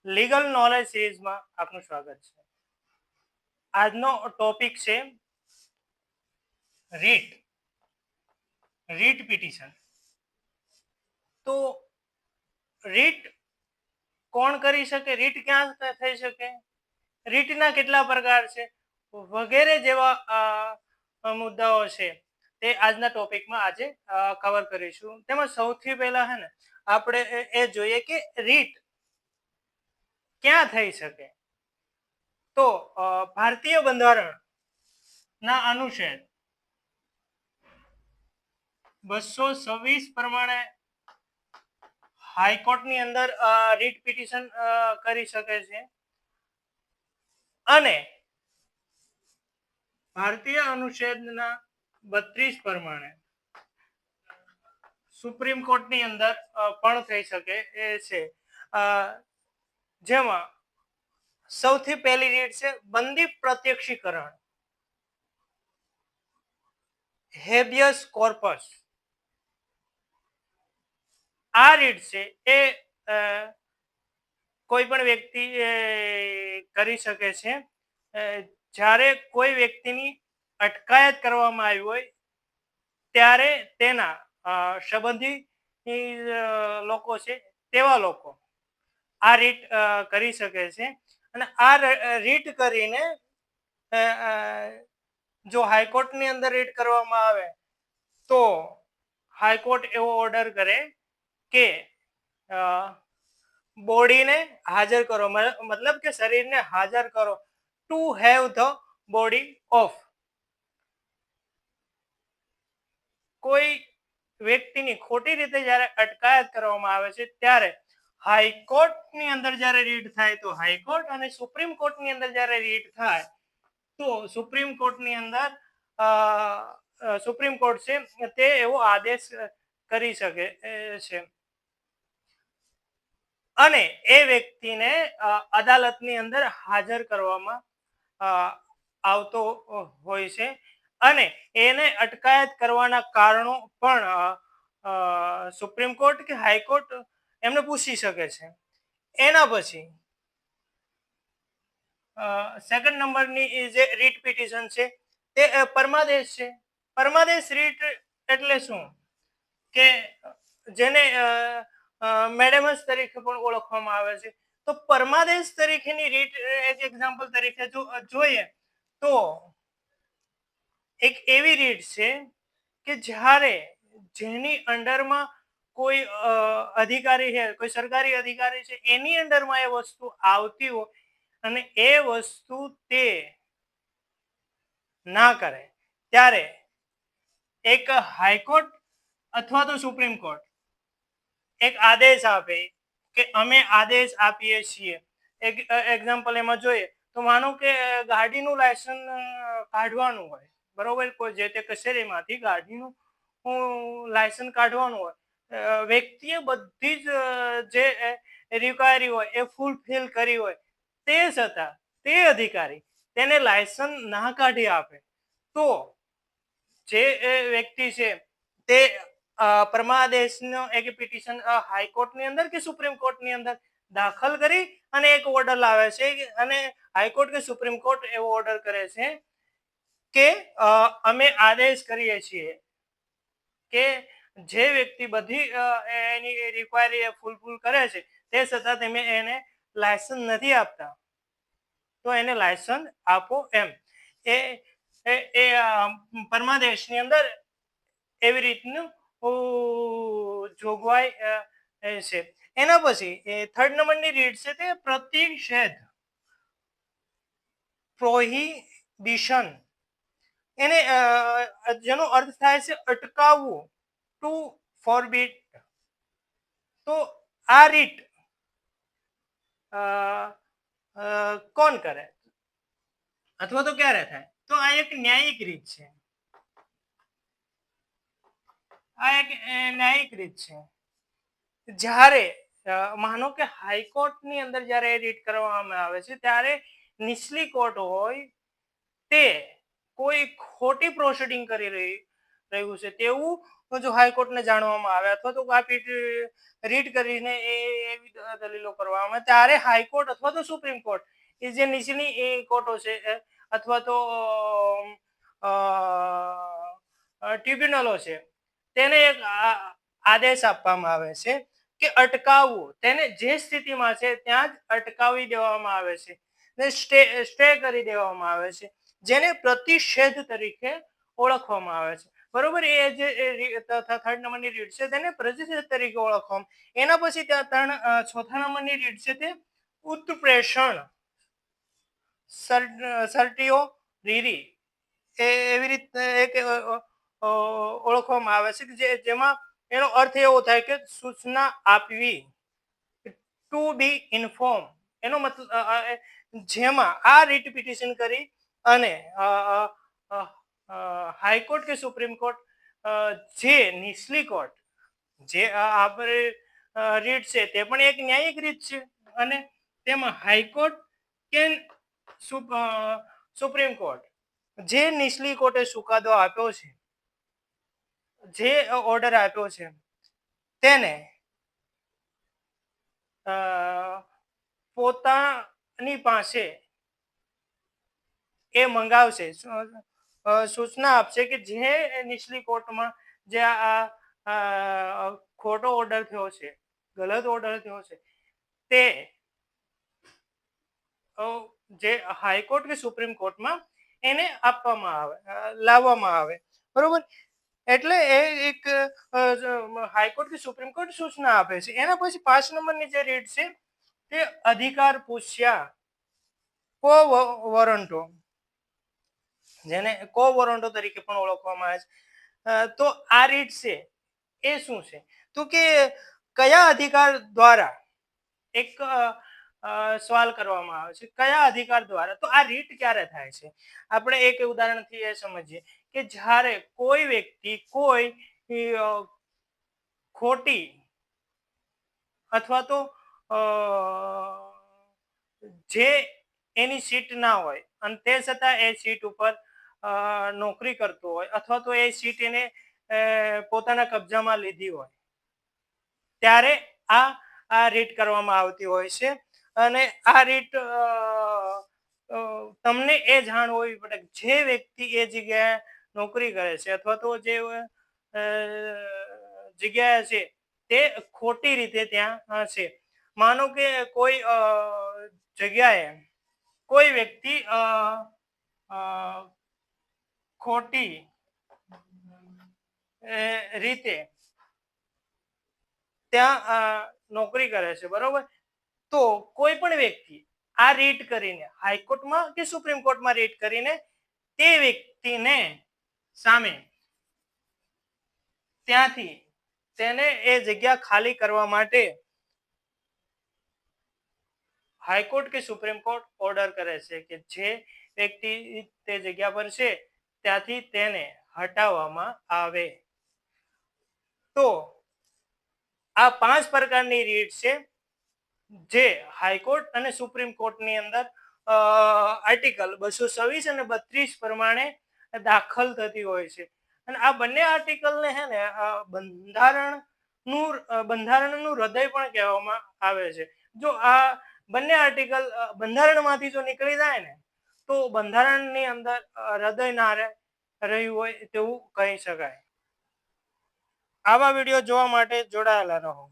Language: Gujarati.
લીગલ નોલેજ સિરીઝમાં આપનું સ્વાગત છે. આજનો ટોપિક છે રીટ પિટિશન. તો રીટ કોણ કરી શકે, રીટ ક્યાં થઈ શકે, રીટના કેટલા પ્રકાર છે વગેરે જેવા મુદ્દાઓ છે તે આજના ટોપિકમાં આજે કવર કરીશું. તેમાં સૌથી પહેલા હે ને આપણે એ જોઈએ કે રીટ ક્યાં થઈ શકે. તો ભારતીય બંધારણ ના અનુચ્છેદ 226 પ્રમાણે હાઈકોર્ટની અંદર રીટ પિટિશન કરી શકે છે અને ભારતીય અનુચ્છેદના 32 પ્રમાણે સુપ્રીમ કોર્ટની અંદર પણ થઈ શકે છે. જેમાં સૌથી પહેલી રીટ છે બંદી પ્રત્યક્ષીકરણ, હેબિયસ કોર્પસ. આ રીટ છે એ કોઈ પણ વ્યક્તિ કરી શકે છે જ્યારે કોઈ વ્યક્તિની અટકાયત કરવામાં આવી હોય ત્યારે તેના સંબંધી લોકો છે તેવા લોકો આ રીટ કરી શકે છે. અને આ રીટ કરીને જો હાઈકોર્ટની અંદર રીટ કરવામાં આવે તો હાઈકોર્ટ એવો ઓર્ડર કરે કે બોડીને હાજર કરો, મતલબ કે શરીરને હાજર કરો, to have the body of. કોઈ વ્યક્તિની ખોટી રીતે જ્યારે અટકાયત કરવામાં આવે છે ત્યારે હાઈકોર્ટની અંદર જ્યારે રીટ થાય તો હાઈકોર્ટ, અને સુપ્રીમ કોર્ટની અંદર જ્યારે રીટ થાય તો સુપ્રીમ કોર્ટની અંદર સુપ્રીમ કોર્ટ છે તે એવો આદેશ કરી શકે છે અને એ વ્યક્તિને અદાલતની અંદર હાજર કરવામાં આવતો હોય છે અને એને અટકાયત કરવાના કારણો પણ સુપ્રીમ કોર્ટ કે હાઈકોર્ટ એમને પૂછી શકે છે. એના પછી સેકન્ડ નંબરની જે રીટ પિટિશન છે તે પરમાદેશ છે. પરમાદેશ રીટ એટલે શું કે જેને મેડેમસ તરીકે પણ ઓળખવામાં આવે છે. તો પરમાદેશ તરીકેની રીટ એક એક્ઝામ્પલ તરીકે જોઈએ તો એક એવી રીટ છે કે જ્યારે જેની અંડરમાં કોઈ અધિકારી છે, કોઈ સરકારી અધિકારી છે, એની અંડરમાં એ વસ્તુ આવતી હોય અને એ વસ્તુ તે ના કરે ત્યારે એક હાઈકોર્ટ અથવા તો સુપ્રીમ કોર્ટ એક આદેશ આપે કે અમે આદેશ આપીએ છીએ. એક એક્ઝામ્પલ એમાં જોઈએ તો માનો કે ગાડીનું લાયસન્સ કાઢવાનું હોય, બરોબર, કોઈ જે તે કચેરીમાંથી ગાડીનું લાયસન્સ કાઢવાનું હોય, વ્યક્તિએ બધી જ જે રિક્વાયરી હોય એ ફૂલફિલ કરી હોય, તે છતાં તે અધિકારી તેને લાયસન્સ ના કાઢી આપે તો જે વ્યક્તિ છે તે પરમાદેશનો એક પિટિશન હાઈકોર્ટની અંદર કે સુપ્રીમ કોર્ટની અંદર દાખલ કરી અને એક ઓર્ડર લાવે છે અને હાઈકોર્ટ કે સુપ્રીમ કોર્ટ એવો ઓર્ડર કરે છે કે અમે આદેશ કરીએ છીએ કે જે વ્યક્તિ બધી એની રિક્વાયરી ફૂલફિલ કરે છે તે છતાં તમે એને લાયસન્સ નથી આપતા તો એને લાયસન્સ આપો એમ. એ પરમાદેશની અંદર એવી રીતનું જોગવાઈ છે. એના પછી થર્ડ નંબરની રીટ છે તે પ્રતિષેધ, પ્રોહિબિશન. એને જેનો અર્થ થાય છે અટકાવવું, ટુ ફોરબીડ. તો આ રીટ કોણ કરે અથવા તો ક્યારે થાય? તો આ એક ન્યાયિક રીત છે. આ એક ન્યાયિક રીત છે. જ્યારે માનો કે હાઈકોર્ટની અંદર જ્યારે રીટ કરવામાં આવે છે ત્યારે નીચલી કોર્ટ હોય તે કોઈ ખોટી પ્રોસિડિંગ કરી રહ્યું છે તેવું જો હાઈકોર્ટને જાણવામાં આવે અથવા તો આ રીટ કરીને એવી દલીલો કરવામાં આવે ત્યારે હાઈકોર્ટ અથવા તો સુપ્રીમ કોર્ટ એ જે નીચેની એ કોર્ટો છે અથવા તો ટ્રિબ્યુનલો છે તેને એક આદેશ આપવામાં આવે છે કે અટકાવવું, તેને જે સ્થિતિમાં છે ત્યાં જ અટકાવી દેવામાં આવે છે ને સ્ટે કરી દેવામાં આવે છે, જેને પ્રતિષેધ તરીકે ઓળખવામાં આવે છે. બરોબર, એ જે થર્ડ નંબરની રીત છે તેને પ્રતિષેધ તરીકે ઓળખવામાં. એના પછી ત્યાં ચોથા નંબરની રીત છે તે ઉત્પ્રેષણ સર્ટિયો રીરી એવી રીતે એક ઓળખવામાં આવે છે કે જેમાં એનો અર્થ એવો થાય કે સૂચના આપવી, ટુ બી ઇન્ફોર્મ. એનો મતલબ જેમાં આ રીટ પિટિશન કરી અને હાઈકોર્ટ કે સુપ્રીમ કોર્ટ જે નીચલી કોર્ટ જે આપણે રીટ છે તે પણ એક ન્યાયિક રીત છે અને તેમાં હાઈકોર્ટ કે સુપ્રીમ કોર્ટ જે નીચલી કોર્ટે ચુકાદો આપ્યો છે, જે ઓર્ડર આપ્યો છે તેને પોતાની પાસે એ મંગાવશે, સૂચના આપશે કે જે નીચલી કોર્ટમાં જે આ ખોટો ઓર્ડર થયો છે, ગલત ઓર્ડર થયો છે, તે જે હાઈકોર્ટ કે સુપ્રીમ કોર્ટમાં એને આપવામાં આવે, લાવવામાં આવે. બરોબર, એટલે એ એક હાઈકોર્ટ કે સુપ્રીમ કોર્ટ સૂચના આપે છે. એના પછી 5 નંબરની જે રીત છે તે અધિકાર પૂછ્યા કો વોરંટો, જેને કો વોરંટો તરીકે પણ ઓળખવામાં આવે છે. તો આ રીત છે એ શું છે તો કે કયા અધિકાર દ્વારા એક સવાલ કરવામાં આવે છે, કયા અધિકાર દ્વારા. તો આ રીટ ક્યારે થાય છે આપણે એક ઉદાહરણથી એ સમજીએ કે જ્યારે કોઈ વ્યક્તિ કોઈ ખોટી અથવા તો જે એની સીટ ના હોય અને તે છતાં એ સીટ ઉપર નોકરી કરતો હોય અથવા તો એ સીટ એને પોતાના કબજામાં લીધી હોય ત્યારે આ રીટ કરવામાં આવતી હોય છે. અને આ રીટ તમને એ જાણ હોવી પડે જે વ્યક્તિ એ જગ્યાએ નોકરી કરે છે અથવા તો જે જગ્યાએ છે તે ખોટી રીતે ત્યાં છે. માનો કે કોઈ જગ્યાએ કોઈ વ્યક્તિ ખોટી રીતે ત્યાં નોકરી કરે છે, બરોબર. તો કોઈ પણ વ્યક્તિ આ રીટ કરીને હાઈકોર્ટમાં કે સુપ્રીમ કોર્ટમાં રીટ કરીને તે વ્યક્તિને સામે ત્યાંથી તેને એ જગ્યા ખાલી કરવા માટે હાઈકોર્ટ કે સુપ્રીમ કોર્ટ ઓર્ડર કરે છે કે જે વ્યક્તિ તે જગ્યા પર છે ત્યાંથી તેને હટાવવામાં આવે. તો આ 5 પ્રકારની રીટ છે જે હાઈકોર્ટ અને સુપ્રીમ કોર્ટની અંદર આર્ટિકલ 226 અને 32 પ્રમાણે દાખલ થતી હોય છે. અને આ બંને આર્ટિકલને હે ને બંધારણનું હૃદય પણ કહેવામાં આવે છે. જો આ બંને આર્ટિકલ બંધારણમાંથી જો નીકળી જાય ને તો બંધારણની અંદર હૃદય ના રહ્યું હોય તેવું કહી શકાય. આવા વિડીયો જોવા માટે જોડાયેલા રહો.